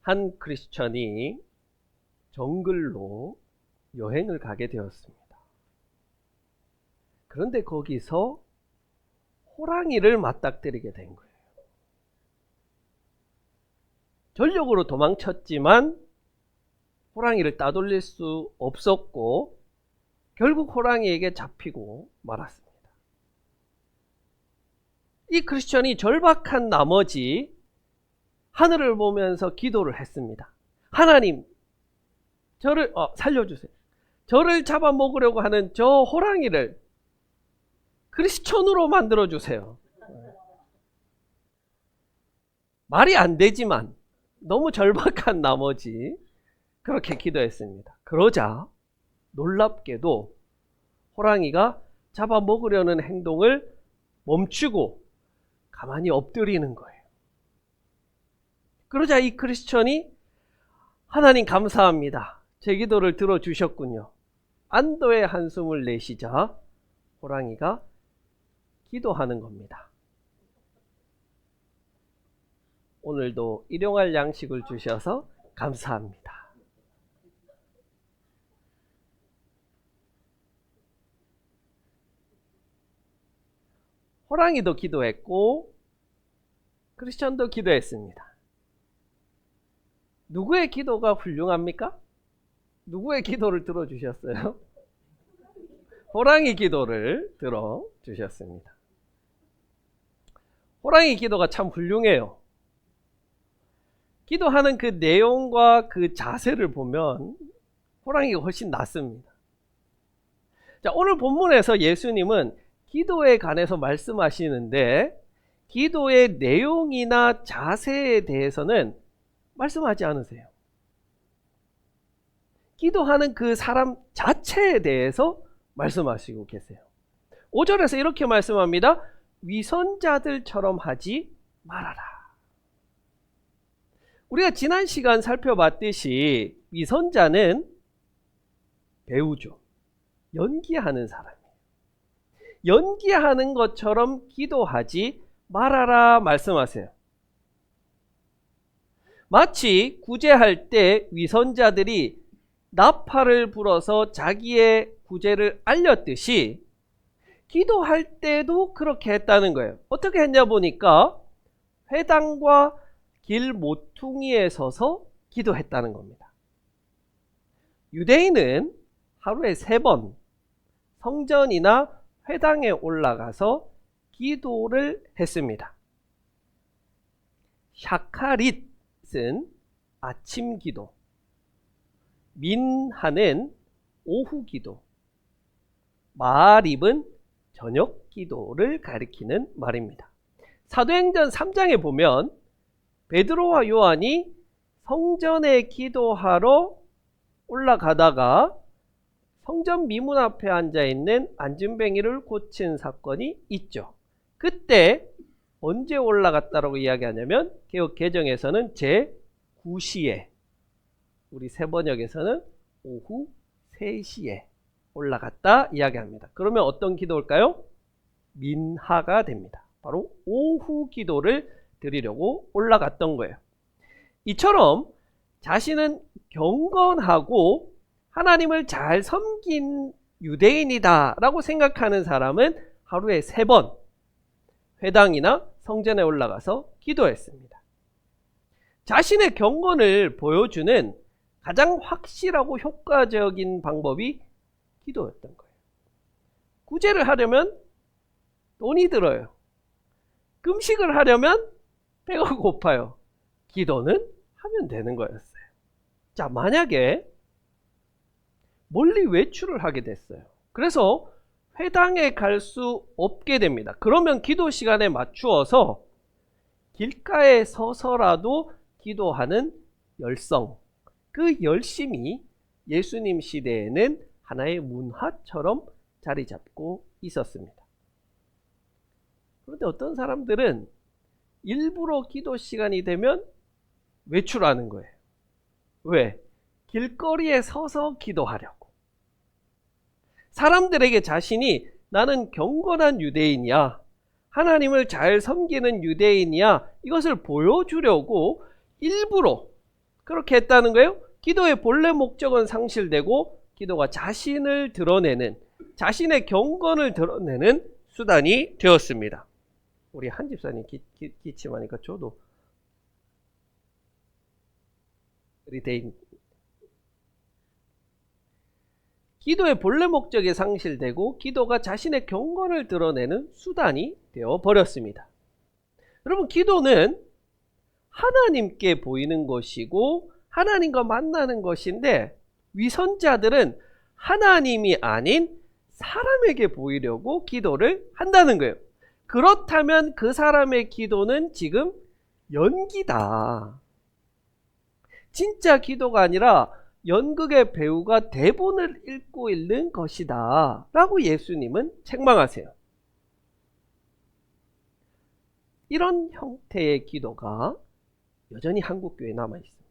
한 크리스천이 정글로 여행을 가게 되었습니다. 그런데 거기서 호랑이를 맞닥뜨리게 된 거예요. 전력으로 도망쳤지만 호랑이를 따돌릴 수 없었고 결국 호랑이에게 잡히고 말았습니다. 이 크리스천이 절박한 나머지 하늘을 보면서 기도를 했습니다. 하나님, 저를 살려주세요. 저를 잡아먹으려고 하는 저 호랑이를 크리스천으로 만들어주세요. 말이 안 되지만 너무 절박한 나머지 그렇게 기도했습니다. 그러자 놀랍게도 호랑이가 잡아먹으려는 행동을 멈추고 가만히 엎드리는 거예요. 그러자 이 크리스천이 하나님 감사합니다. 제 기도를 들어주셨군요. 안도의 한숨을 내쉬자 호랑이가 기도하는 겁니다. 오늘도 일용할 양식을 주셔서 감사합니다. 호랑이도 기도했고 크리스천도 기도했습니다. 누구의 기도가 훌륭합니까? 누구의 기도를 들어주셨어요? 호랑이 기도를 들어주셨습니다. 호랑이 기도가 참 훌륭해요. 기도하는 그 내용과 그 자세를 보면 호랑이가 훨씬 낫습니다. 자, 오늘 본문에서 예수님은 기도에 관해서 말씀하시는데 기도의 내용이나 자세에 대해서는 말씀하지 않으세요. 기도하는 그 사람 자체에 대해서 말씀하시고 계세요. 5절에서 이렇게 말씀합니다. 위선자들처럼 하지 말아라. 우리가 지난 시간 살펴봤듯이 위선자는 배우죠. 연기하는 사람이에요. 연기하는 것처럼 기도하지 말아라 말씀하세요. 마치 구제할 때 위선자들이 나팔을 불어서 자기의 구제를 알렸듯이 기도할 때도 그렇게 했다는 거예요. 어떻게 했냐 보니까 회당과 길 모퉁이에 서서 기도했다는 겁니다. 유대인은 하루에 3번 성전이나 회당에 올라가서 기도를 했습니다. 샤카릿은 아침 기도, 민하는 오후 기도, 마아립은 저녁 기도를 가리키는 말입니다. 사도행전 3장에 보면 베드로와 요한이 성전에 기도하러 올라가다가 성전 미문 앞에 앉아있는 안진뱅이를 고친 사건이 있죠. 그때 언제 올라갔다라고 이야기하냐면 개역 개정에서는 제9시에, 우리 세번역에서는 오후 3시에 올라갔다 이야기합니다. 그러면 어떤 기도일까요? 민하가 됩니다. 바로 오후 기도를 드리려고 올라갔던 거예요. 이처럼 자신은 경건하고 하나님을 잘 섬긴 유대인이다 라고 생각하는 사람은 하루에 3번 회당이나 성전에 올라가서 기도했습니다. 자신의 경건을 보여주는 가장 확실하고 효과적인 방법이 기도였던 거예요. 구제를 하려면 돈이 들어요. 금식을 하려면 배가 고파요. 기도는 하면 되는 거였어요. 자, 만약에 멀리 외출을 하게 됐어요. 그래서 회당에 갈 수 없게 됩니다. 그러면 기도 시간에 맞추어서 길가에 서서라도 기도하는 열성, 그 열심이 예수님 시대에는 하나의 문화처럼 자리 잡고 있었습니다. 그런데 어떤 사람들은 일부러 기도 시간이 되면 외출하는 거예요. 왜? 길거리에 서서 기도하려고. 사람들에게 자신이 나는 경건한 유대인이야, 하나님을 잘 섬기는 유대인이야, 이것을 보여주려고 일부러 그렇게 했다는 거예요. 기도의 본래 목적은 상실되고 기도가 자신을 드러내는, 자신의 경건을 드러내는 수단이 되었습니다. 우리 한 집사님 기침하니까 저도 리데인. 기도의 본래 목적이 상실되고 기도가 자신의 경건을 드러내는 수단이 되어 버렸습니다. 여러분, 기도는 하나님께 보이는 것이고 하나님과 만나는 것인데, 위선자들은 하나님이 아닌 사람에게 보이려고 기도를 한다는 거예요. 그렇다면 그 사람의 기도는 지금 연기다. 진짜 기도가 아니라 연극의 배우가 대본을 읽고 있는 것이다 라고 예수님은 책망하세요. 이런 형태의 기도가 여전히 한국교회에 남아있습니다.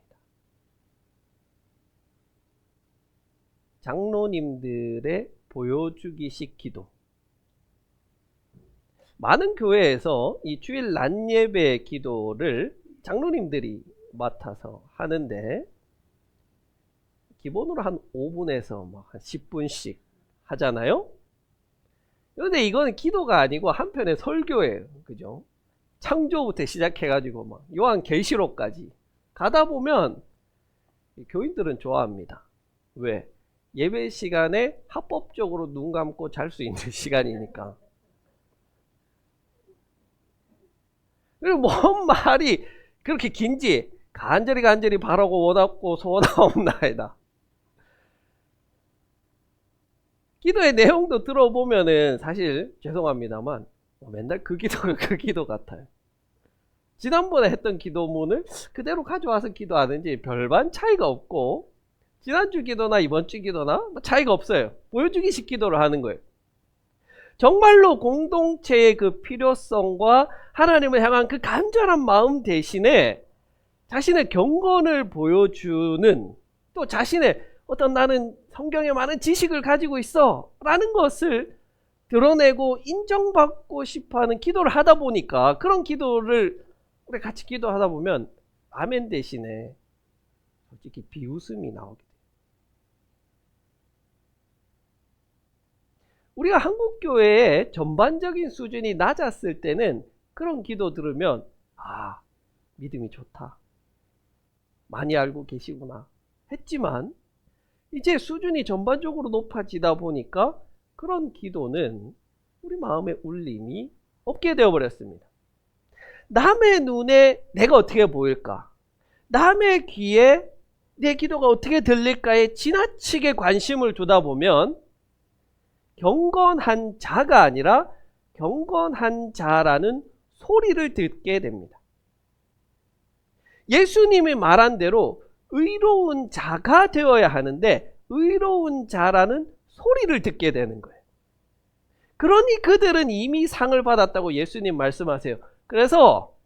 장로님들의 보여주기식 기도. 많은 교회에서 이 주일 낮 예배 기도를 장로님들이 맡아서 하는데, 기본으로 한 5분에서 한 10분씩 하잖아요. 그런데 이거는 기도가 아니고 한편의 설교예요. 그죠? 창조부터 시작해가지고 막 요한계시록까지 가다 보면 교인들은 좋아합니다. 왜? 예배 시간에 합법적으로 눈 감고 잘 수 있는 시간이니까. 그리고 뭔 말이 그렇게 긴지 간절히 바라고 원하고 소원하옵나이다. 기도의 내용도 들어보면은 사실 죄송합니다만 맨날 그 기도가 그 기도 같아요. 지난번에 했던 기도문을 그대로 가져와서 기도하는지 별반 차이가 없고, 지난주 기도나 이번 주 기도나 차이가 없어요. 보여주기식 기도를 하는 거예요. 정말로 공동체의 그 필요성과 하나님을 향한 그 간절한 마음 대신에 자신의 경건을 보여주는, 또 자신의 어떤 나는 성경에 많은 지식을 가지고 있어 라는 것을 드러내고 인정받고 싶어하는 기도를 하다 보니까, 그런 기도를 우리 같이 기도하다 보면 아멘 대신에 솔직히 비웃음이 나오게 돼요. 우리가 한국교회의 전반적인 수준이 낮았을 때는 그런 기도 들으면 아, 믿음이 좋다, 많이 알고 계시구나 했지만, 이제 수준이 전반적으로 높아지다 보니까 그런 기도는 우리 마음에 울림이 없게 되어버렸습니다. 남의 눈에 내가 어떻게 보일까, 남의 귀에 내 기도가 어떻게 들릴까에 지나치게 관심을 두다 보면 경건한 자가 아니라 경건한 자라는 소리를 듣게 됩니다. 예수님이 말한 대로 의로운 자가 되어야 하는데 의로운 자라는 소리를 듣게 되는 거예요. 그러니 그들은 이미 상을 받았다고 예수님 말씀하세요. 그래서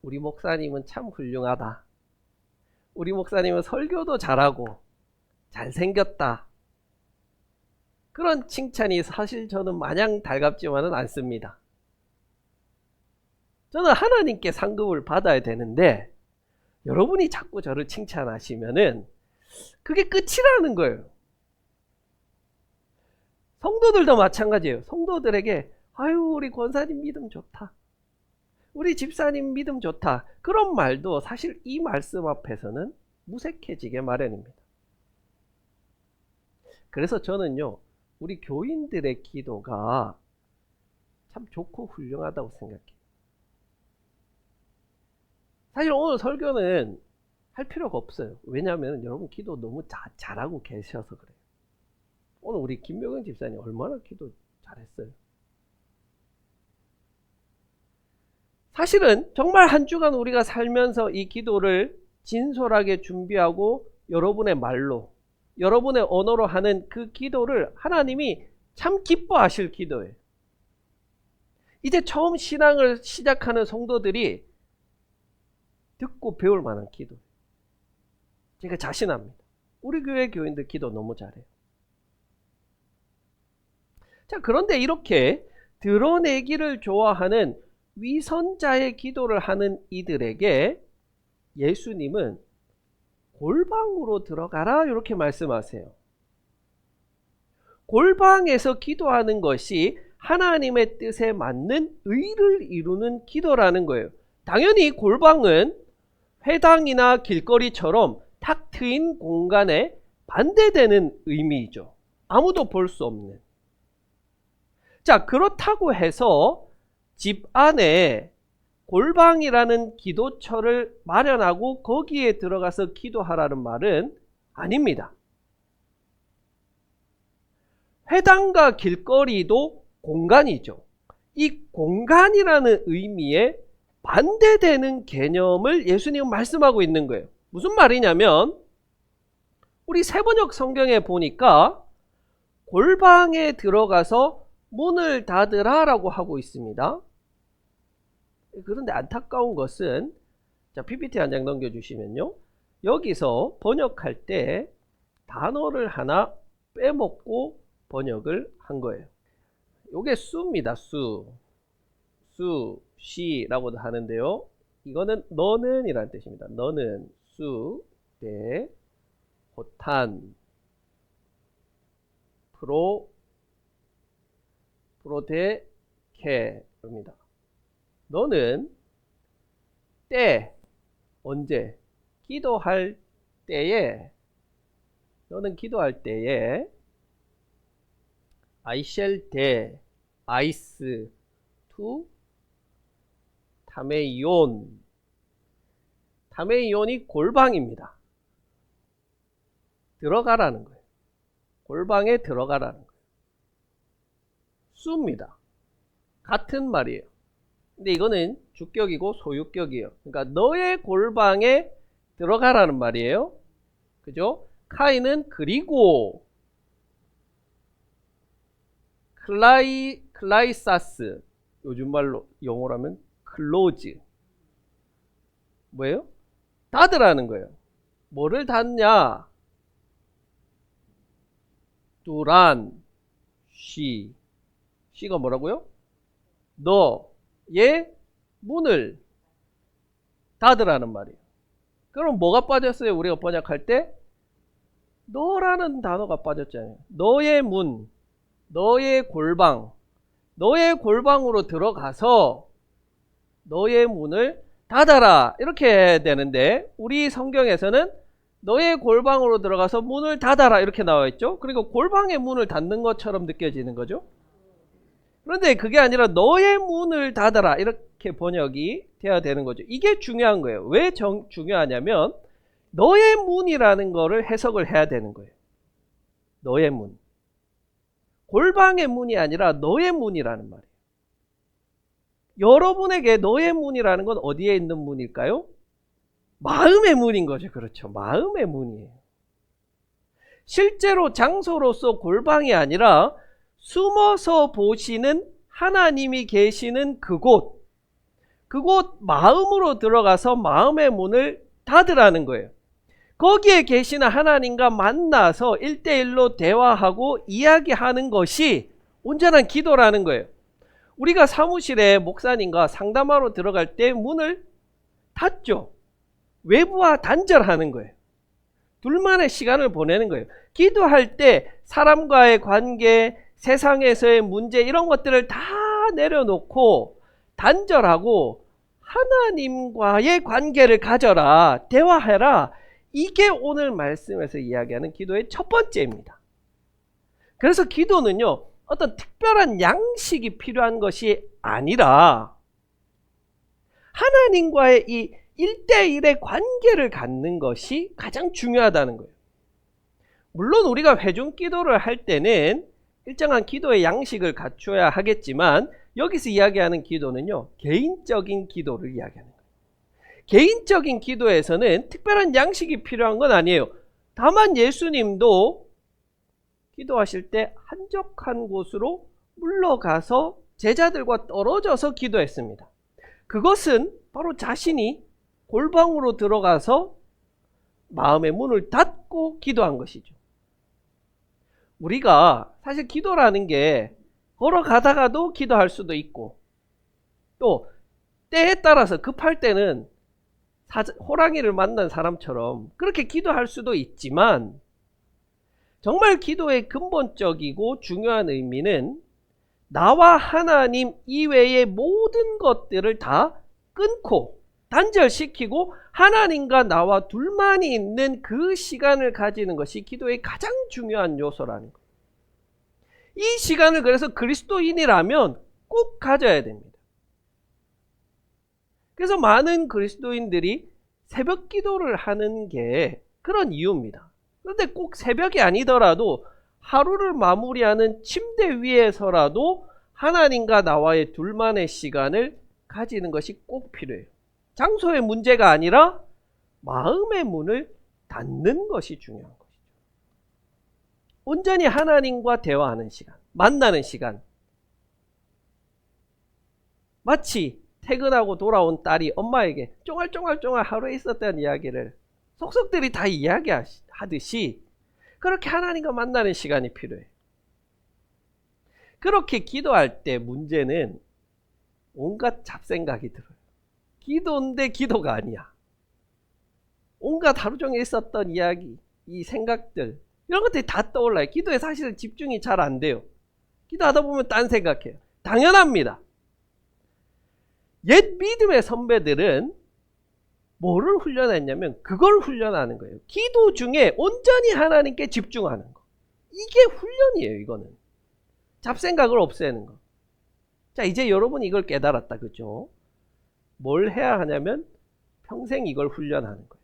우리 목사님은 참 훌륭하다, 우리 목사님은 설교도 잘하고 잘생겼다, 그런 칭찬이 사실 저는 마냥 달갑지만은 않습니다. 저는 하나님께 상급을 받아야 되는데 여러분이 자꾸 저를 칭찬하시면은 그게 끝이라는 거예요. 성도들도 마찬가지예요. 성도들에게 아유 우리 권사님 믿음 좋다, 우리 집사님 믿음 좋다, 그런 말도 사실 이 말씀 앞에서는 무색해지게 마련입니다. 그래서 저는요, 우리 교인들의 기도가 참 좋고 훌륭하다고 생각해요. 사실 오늘 설교는 할 필요가 없어요. 왜냐하면 여러분 기도 너무 잘하고 계셔서 그래요. 오늘 우리 김명은 집사님 얼마나 기도 잘했어요. 사실은 정말 한 주간 우리가 살면서 이 기도를 진솔하게 준비하고 여러분의 말로, 여러분의 언어로 하는 그 기도를 하나님이 참 기뻐하실 기도예요. 이제 처음 신앙을 시작하는 성도들이 듣고 배울 만한 기도. 제가 자신합니다. 우리 교회 교인들 기도 너무 잘해요. 자, 그런데 이렇게 드러내기를 좋아하는 위선자의 기도를 하는 이들에게 예수님은 골방으로 들어가라 이렇게 말씀하세요. 골방에서 기도하는 것이 하나님의 뜻에 맞는 의를 이루는 기도라는 거예요. 당연히 골방은 회당이나 길거리처럼 탁 트인 공간에 반대되는 의미이죠. 아무도 볼 수 없는. 자, 그렇다고 해서 집 안에 골방이라는 기도처를 마련하고 거기에 들어가서 기도하라는 말은 아닙니다. 회당과 길거리도 공간이죠. 이 공간이라는 의미에 반대되는 개념을 예수님은 말씀하고 있는 거예요. 무슨 말이냐면 우리 세번역 성경에 보니까 골방에 들어가서 문을 닫으라 라고 하고 있습니다. 그런데 안타까운 것은, 자, PPT 한 장 넘겨주시면요, 여기서 번역할 때 단어를 하나 빼먹고 번역을 한 거예요. 요게 수입니다. 시라고도 하는데요, 이거는 너는 이라는 뜻입니다. 너는 수, 대, 호탄, 프로데케입니다. 너는 때, 언제? 기도할 때에, 너는 기도할 때에 I shall 대, 아이스, 투, 타메이온. 타메이온이 골방입니다. 들어가라는 거예요. 골방에 들어가라는 거예요. 수입니다. 같은 말이에요. 근데 이거는 주격이고 소유격이에요. 그러니까 너의 골방에 들어가라는 말이에요. 그죠? 카이는 그리고, 클라이사스, 요즘 말로 영어로 하면 클로즈. 뭐예요? 닫으라는 거예요. 뭐를 닫냐? 두란, 시가 뭐라고요? 너의 문을 닫으라는 말이에요. 그럼 뭐가 빠졌어요? 우리가 번역할 때 너라는 단어가 빠졌잖아요. 너의 문, 너의 골방, 너의 골방으로 들어가서 너의 문을 닫아라 이렇게 되는데, 우리 성경에서는 너의 골방으로 들어가서 문을 닫아라 이렇게 나와 있죠. 그리고 골방의 문을 닫는 것처럼 느껴지는 거죠. 그런데 그게 아니라 너의 문을 닫아라 이렇게 번역이 되어야 되는 거죠. 이게 중요한 거예요. 왜 중요하냐면 너의 문이라는 거를 해석을 해야 되는 거예요. 너의 문. 골방의 문이 아니라 너의 문이라는 말이에요. 여러분에게 너의 문이라는 건 어디에 있는 문일까요? 마음의 문인 거죠. 그렇죠. 마음의 문이에요. 실제로 장소로서 골방이 아니라 숨어서 보시는 하나님이 계시는 그곳 마음으로 들어가서 마음의 문을 닫으라는 거예요. 거기에 계시는 하나님과 만나서 1대1로 대화하고 이야기하는 것이 온전한 기도라는 거예요. 우리가 사무실에 목사님과 상담하러 들어갈 때 문을 닫죠. 외부와 단절하는 거예요. 둘만의 시간을 보내는 거예요. 기도할 때 사람과의 관계, 세상에서의 문제 이런 것들을 다 내려놓고 단절하고 하나님과의 관계를 가져라, 대화해라. 이게 오늘 말씀에서 이야기하는 기도의 첫 번째입니다. 그래서 기도는요, 어떤 특별한 양식이 필요한 것이 아니라 하나님과의 이 1대1의 관계를 갖는 것이 가장 중요하다는 거예요. 물론 우리가 회중 기도를 할 때는 일정한 기도의 양식을 갖춰야 하겠지만, 여기서 이야기하는 기도는요, 개인적인 기도를 이야기하는 거예요. 개인적인 기도에서는 특별한 양식이 필요한 건 아니에요. 다만 예수님도 기도하실 때 한적한 곳으로 물러가서 제자들과 떨어져서 기도했습니다. 그것은 바로 자신이 골방으로 들어가서 마음의 문을 닫고 기도한 것이죠. 우리가 사실 기도라는 게 호랑이를 만난 사람처럼 그렇게 기도할 수도 있지만, 정말 기도의 근본적이고 중요한 의미는 나와 하나님 이외의 모든 것들을 다 끊고 단절시키고 하나님과 나와 둘만이 있는 그 시간을 가지는 것이 기도의 가장 중요한 요소라는 거예요. 이 시간을 그래서 그리스도인이라면 꼭 가져야 됩니다. 그래서 많은 그리스도인들이 새벽 기도를 하는 게 그런 이유입니다. 그런데 꼭 새벽이 아니더라도 하루를 마무리하는 침대 위에서라도 하나님과 나와의 둘만의 시간을 가지는 것이 꼭 필요해요. 장소의 문제가 아니라 마음의 문을 닫는 것이 중요한 것이죠. 온전히 하나님과 대화하는 시간, 만나는 시간. 마치 퇴근하고 돌아온 딸이 엄마에게 쫑알쫑알쫑알 하루에 있었던 이야기를 속속들이 다 이야기하듯이 그렇게 하나님과 만나는 시간이 필요해요. 그렇게 기도할 때 문제는 온갖 잡생각이 들어요. 기도인데 기도가 아니야. 온갖 하루 종일 있었던 이야기, 이 생각들, 이런 것들이 다 떠올라요. 기도에 사실은 집중이 잘 안 돼요. 기도하다 보면 딴 생각해요. 당연합니다. 옛 믿음의 선배들은 뭐를 훈련했냐면 그걸 훈련하는 거예요. 기도 중에 온전히 하나님께 집중하는 거. 이게 훈련이에요. 이거는 잡생각을 없애는 거. 자, 이제 여러분이 이걸 깨달았다, 그죠? 뭘 해야 하냐면 평생 이걸 훈련하는 거예요.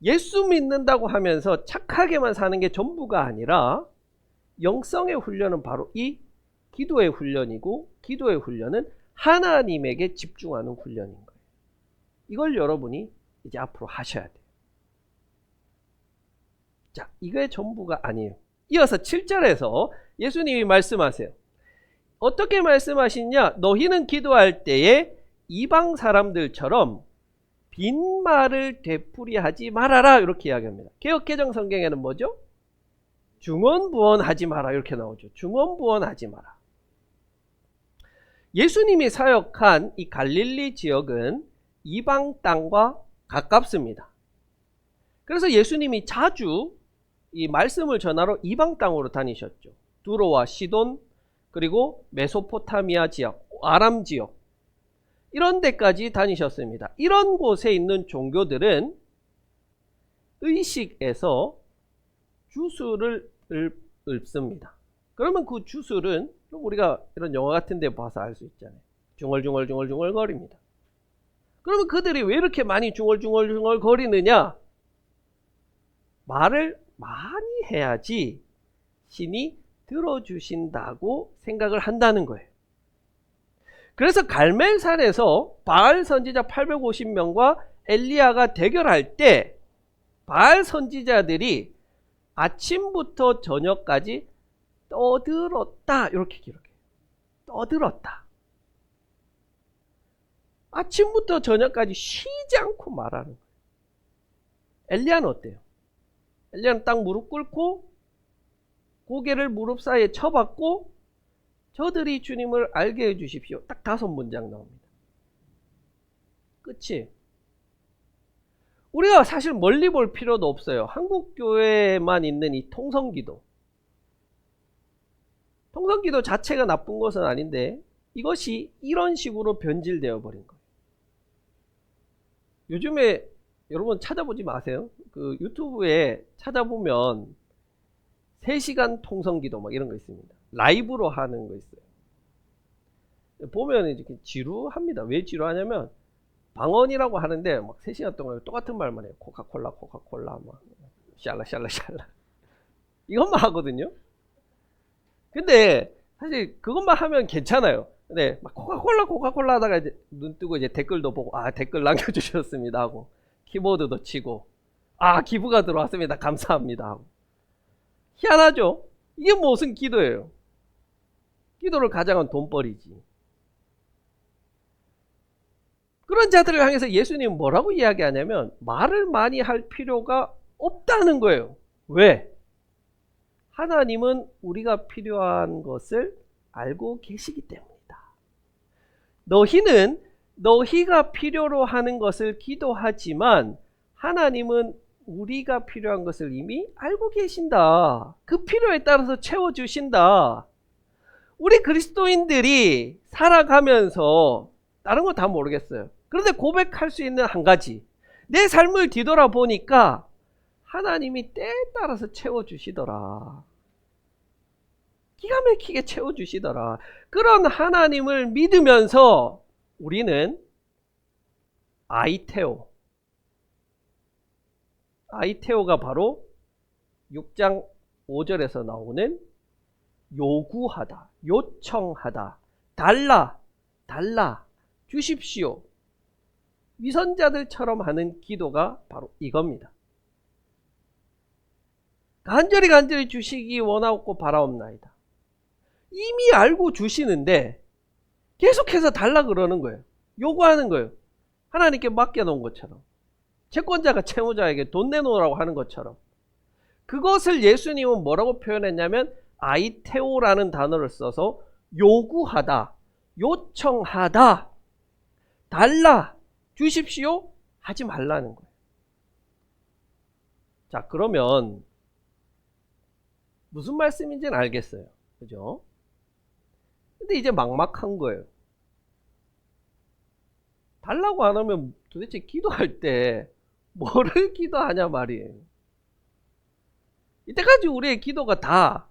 예수 믿는다고 하면서 착하게만 사는 게 전부가 아니라 영성의 훈련은 바로 이 기도의 훈련이고, 기도의 훈련은 하나님에게 집중하는 훈련인 거예요. 이걸 여러분이 이제 앞으로 하셔야 돼요. 자, 이게 전부가 아니에요. 이어서 7절에서 예수님이 말씀하세요. 어떻게 말씀하시냐? 너희는 기도할 때에 이방 사람들처럼 빈말을 되풀이하지 말아라, 이렇게 이야기합니다. 개역개정 성경에는 뭐죠? 중언부언하지 마라, 이렇게 나오죠. 중언부언하지 마라. 예수님이 사역한 이 갈릴리 지역은 이방 땅과 가깝습니다. 그래서 예수님이 자주 이 말씀을 전하러 이방 땅으로 다니셨죠. 두로와 시돈, 그리고 메소포타미아 지역, 아람 지역, 이런 데까지 다니셨습니다. 이런 곳에 있는 종교들은 의식에서 주술을 읊습니다. 그러면 그 주술은 우리가 이런 영화 같은 데 봐서 알 수 있잖아요. 중얼중얼 거립니다. 그러면 그들이 왜 이렇게 많이 중얼중얼 거리느냐? 말을 많이 해야지 신이 들어주신다고 생각을 한다는 거예요. 그래서 갈멜산에서 바알 선지자 850명과 엘리야가 대결할 때 바알 선지자들이 아침부터 저녁까지 떠들었다, 이렇게 기록해요. 떠들었다. 아침부터 저녁까지 쉬지 않고 말하는 거예요. 엘리야는 어때요? 엘리야는 딱 무릎 꿇고 고개를 무릎 사이에 쳐박고 저들이 주님을 알게 해주십시오. 딱 5문장 나옵니다. 끝이. 우리가 사실 멀리 볼 필요도 없어요. 한국 교회에만 있는 이 통성기도. 통성기도 자체가 나쁜 것은 아닌데 이것이 이런 식으로 변질되어 버린 거예요. 요즘에 여러분 찾아보지 마세요. 그 유튜브에 찾아보면 3시간 통성기도 막 이런 거 있습니다. 라이브로 하는 거 있어요. 보면 이렇게 지루합니다. 왜 지루하냐면 방언이라고 하는데 막 3시간 동안 똑같은 말만 해요. 코카콜라 막 샬라 이것만 하거든요. 근데 사실 그것만 하면 괜찮아요. 근데 막 코카콜라 하다가 이제 눈 뜨고 이제 댓글도 보고 댓글 남겨주셨습니다 하고 키보드도 치고 기부가 들어왔습니다 감사합니다 하고. 희한하죠? 이게 무슨 기도예요? 기도를 가장한 돈벌이지. 그런 자들을 향해서 예수님은 뭐라고 이야기하냐면 말을 많이 할 필요가 없다는 거예요. 왜? 하나님은 우리가 필요한 것을 알고 계시기 때문이다. 너희는 너희가 필요로 하는 것을 기도하지만 하나님은 우리가 필요한 것을 이미 알고 계신다. 그 필요에 따라서 채워주신다. 우리 그리스도인들이 살아가면서 다른 거 다 모르겠어요. 그런데 고백할 수 있는 한 가지, 내 삶을 뒤돌아보니까 하나님이 때에 따라서 채워주시더라. 기가 막히게 채워주시더라. 그런 하나님을 믿으면서 우리는 아이테오가 바로 6장 5절에서 나오는 요구하다, 요청하다, 달라, 주십시오. 위선자들처럼 하는 기도가 바로 이겁니다. 간절히 주시기 원하고 바라옵나이다. 이미 알고 주시는데 계속해서 달라 그러는 거예요. 요구하는 거예요. 하나님께 맡겨놓은 것처럼, 채권자가 채무자에게 돈 내놓으라고 하는 것처럼. 그것을 예수님은 뭐라고 표현했냐면 아이테오라는 단어를 써서 요구하다, 요청하다, 달라, 주십시오, 하지 말라는 거예요. 자, 그러면 무슨 말씀인지는 알겠어요. 그죠? 근데 이제 막막한 거예요. 달라고 안 하면 도대체 기도할 때 뭐를 기도하냐 말이에요. 이때까지 우리의 기도가 다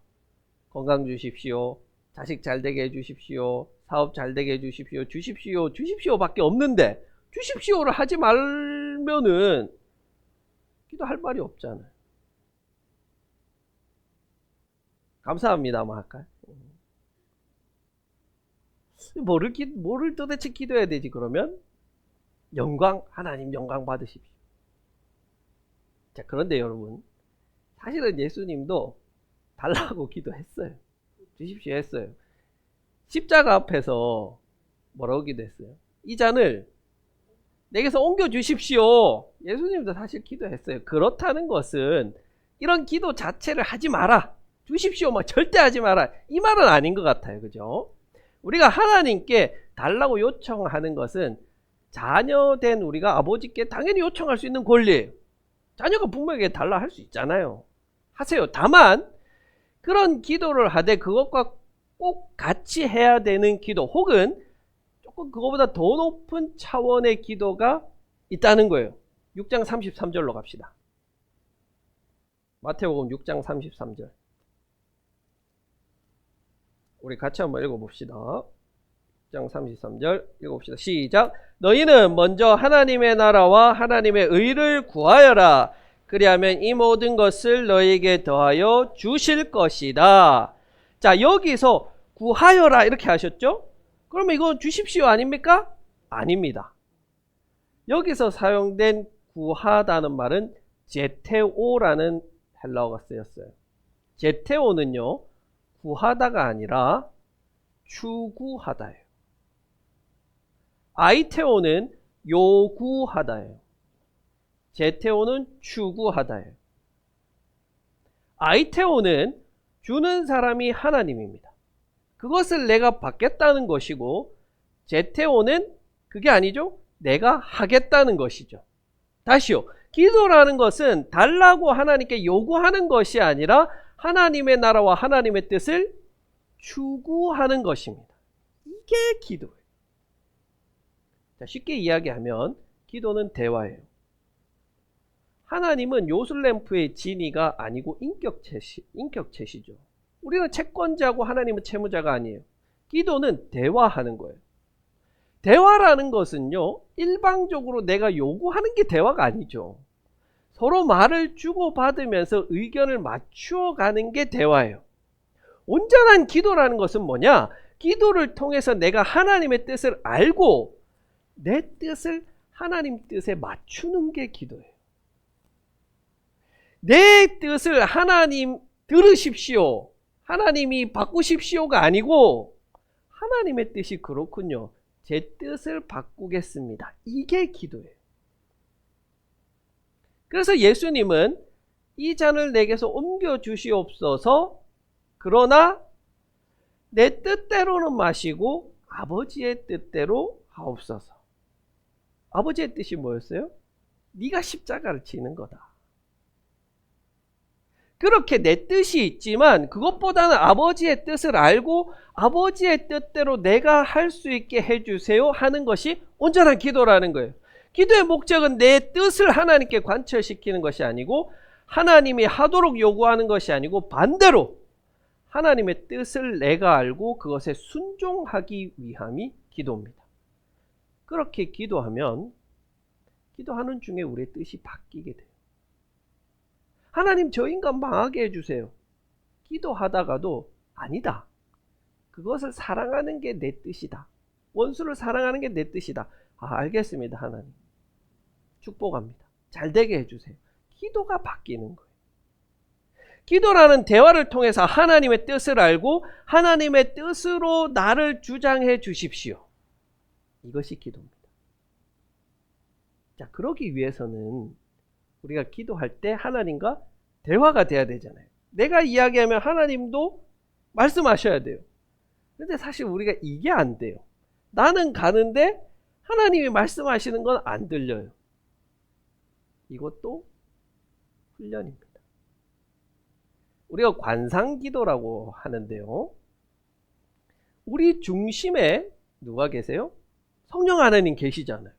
건강 주십시오, 자식 잘 되게 해주십시오, 사업 잘 되게 해주십시오, 주십시오 밖에 없는데 주십시오를 하지 말면은 기도할 말이 없잖아요. 감사합니다만 할까요? 뭐를 도대체 기도해야 되지 그러면? 하나님 영광 받으십시오. 자, 그런데 여러분, 사실은 예수님도 달라고 기도했어요. 주십시오 했어요. 십자가 앞에서 뭐라고 기도했어요? 이 잔을 내게서 옮겨 주십시오. 예수님도 사실 기도했어요. 그렇다는 것은 이런 기도 자체를 하지 마라, 주십시오 막 절대 하지 마라, 이 말은 아닌 것 같아요. 그죠? 우리가 하나님께 달라고 요청하는 것은 자녀된 우리가 아버지께 당연히 요청할 수 있는 권리예요. 자녀가 부모에게 달라 할 수 있잖아요. 하세요. 다만 그런 기도를 하되 그것과 꼭 같이 해야 되는 기도, 혹은 조금 그거보다 더 높은 차원의 기도가 있다는 거예요. 6장 33절로 갑시다. 마태복음 6장 33절. 우리 같이 한번 읽어봅시다. 6장 33절 읽어봅시다. 시작. 너희는 먼저 하나님의 나라와 하나님의 의를 구하여라. 그리하면 이 모든 것을 너희에게 더하여 주실 것이다. 자, 여기서 구하여라 이렇게 하셨죠? 그러면 이건 주십시오 아닙니까? 아닙니다. 여기서 사용된 구하다는 말은 제테오라는 헬라어가 쓰였어요. 제테오는요, 구하다가 아니라 추구하다예요. 아이테오는 요구하다예요. 제테오는 추구하다예요. 아이테오는 주는 사람이 하나님입니다. 그것을 내가 받겠다는 것이고, 제테오는 그게 아니죠. 내가 하겠다는 것이죠. 다시요. 기도라는 것은 달라고 하나님께 요구하는 것이 아니라 하나님의 나라와 하나님의 뜻을 추구하는 것입니다. 이게 기도예요. 자, 쉽게 이야기하면 기도는 대화예요. 하나님은 요술램프의 진이가 아니고 인격체시죠. 우리는 채권자고 하나님은 채무자가 아니에요. 기도는 대화하는 거예요. 대화라는 것은요, 일방적으로 내가 요구하는 게 대화가 아니죠. 서로 말을 주고받으면서 의견을 맞추어 가는 게 대화예요. 온전한 기도라는 것은 뭐냐? 기도를 통해서 내가 하나님의 뜻을 알고 내 뜻을 하나님 뜻에 맞추는 게 기도예요. 내 뜻을 하나님 들으십시오, 하나님이 바꾸십시오가 아니고 하나님의 뜻이 그렇군요, 제 뜻을 바꾸겠습니다, 이게 기도예요. 그래서 예수님은 이 잔을 내게서 옮겨 주시옵소서, 그러나 내 뜻대로는 마시고 아버지의 뜻대로 하옵소서. 아버지의 뜻이 뭐였어요? 네가 십자가를 지는 거다. 그렇게 내 뜻이 있지만 그것보다는 아버지의 뜻을 알고 아버지의 뜻대로 내가 할 수 있게 해주세요 하는 것이 온전한 기도라는 거예요. 기도의 목적은 내 뜻을 하나님께 관철시키는 것이 아니고 하나님이 하도록 요구하는 것이 아니고 반대로 하나님의 뜻을 내가 알고 그것에 순종하기 위함이 기도입니다. 그렇게 기도하면 기도하는 중에 우리의 뜻이 바뀌게 돼요. 하나님 저 인간 망하게 해주세요. 기도하다가도 아니다. 그것을 사랑하는 게 내 뜻이다. 원수를 사랑하는 게 내 뜻이다. 알겠습니다 하나님. 축복합니다. 잘 되게 해주세요. 기도가 바뀌는 거예요. 기도라는 대화를 통해서 하나님의 뜻을 알고 하나님의 뜻으로 나를 주장해 주십시오. 이것이 기도입니다. 자, 그러기 위해서는 우리가 기도할 때 하나님과 대화가 돼야 되잖아요. 내가 이야기하면 하나님도 말씀하셔야 돼요. 근데 사실 우리가 이게 안 돼요. 나는 가는데 하나님이 말씀하시는 건 안 들려요. 이것도 훈련입니다. 우리가 관상기도라고 하는데요. 우리 중심에 누가 계세요? 성령 하나님 계시잖아요.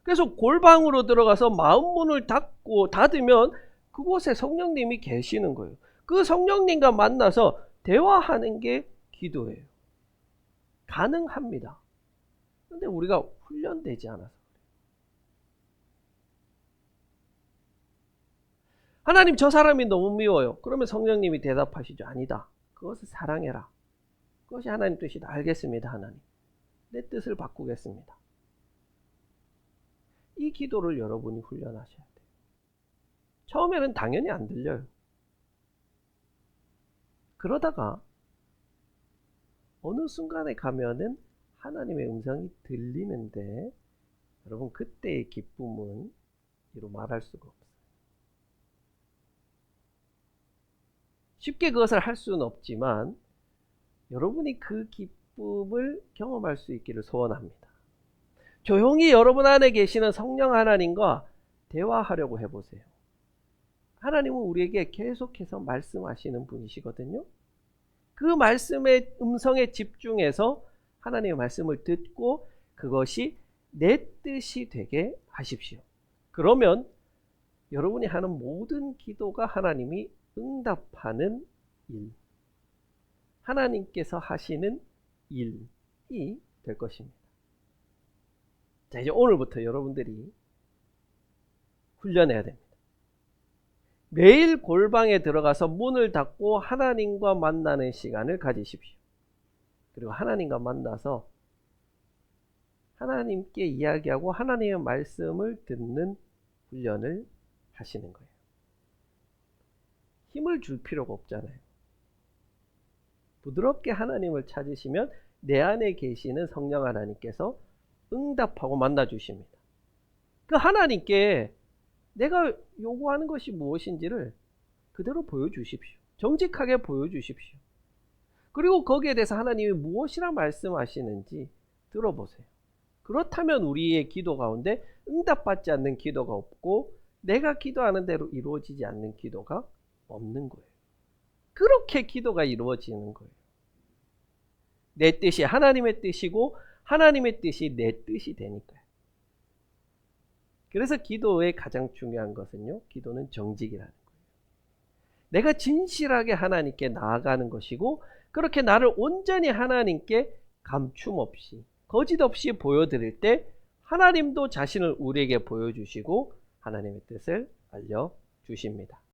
그래서 골방으로 들어가서 마음문을 닫으면 그곳에 성령님이 계시는 거예요. 그 성령님과 만나서 대화하는 게 기도예요. 가능합니다. 그런데 우리가 훈련되지 않아서. 하나님 저 사람이 너무 미워요. 그러면 성령님이 대답하시죠. 아니다. 그것을 사랑해라. 그것이 하나님 뜻이다. 알겠습니다 하나님. 내 뜻을 바꾸겠습니다. 이 기도를 여러분이 훈련하셔야 돼요. 처음에는 당연히 안 들려요. 그러다가 어느 순간에 가면은 하나님의 음성이 들리는데 여러분 그때의 기쁨은 이루 말할 수가 없어요. 쉽게 그것을 할 수는 없지만 여러분이 그 기쁨을 경험할 수 있기를 소원합니다. 조용히 여러분 안에 계시는 성령 하나님과 대화하려고 해보세요. 하나님은 우리에게 계속해서 말씀하시는 분이시거든요. 그 말씀의 음성에 집중해서 하나님의 말씀을 듣고 그것이 내 뜻이 되게 하십시오. 그러면 여러분이 하는 모든 기도가 하나님이 응답하는 일, 하나님께서 하시는 일이 될 것입니다. 자, 이제 오늘부터 여러분들이 훈련해야 됩니다. 매일 골방에 들어가서 문을 닫고 하나님과 만나는 시간을 가지십시오. 그리고 하나님과 만나서 하나님께 이야기하고 하나님의 말씀을 듣는 훈련을 하시는 거예요. 힘을 줄 필요가 없잖아요. 부드럽게 하나님을 찾으시면 내 안에 계시는 성령 하나님께서 응답하고 만나주십니다. 그 하나님께 내가 요구하는 것이 무엇인지를 그대로 보여주십시오. 정직하게 보여주십시오. 그리고 거기에 대해서 하나님이 무엇이라 말씀하시는지 들어보세요. 그렇다면 우리의 기도 가운데 응답받지 않는 기도가 없고 내가 기도하는 대로 이루어지지 않는 기도가 없는 거예요. 그렇게 기도가 이루어지는 거예요. 내 뜻이 하나님의 뜻이고 하나님의 뜻이 내 뜻이 되니까요. 그래서 기도의 가장 중요한 것은요, 기도는 정직이라는 거예요. 내가 진실하게 하나님께 나아가는 것이고 그렇게 나를 온전히 하나님께 감춤 없이 거짓 없이 보여드릴 때 하나님도 자신을 우리에게 보여주시고 하나님의 뜻을 알려주십니다.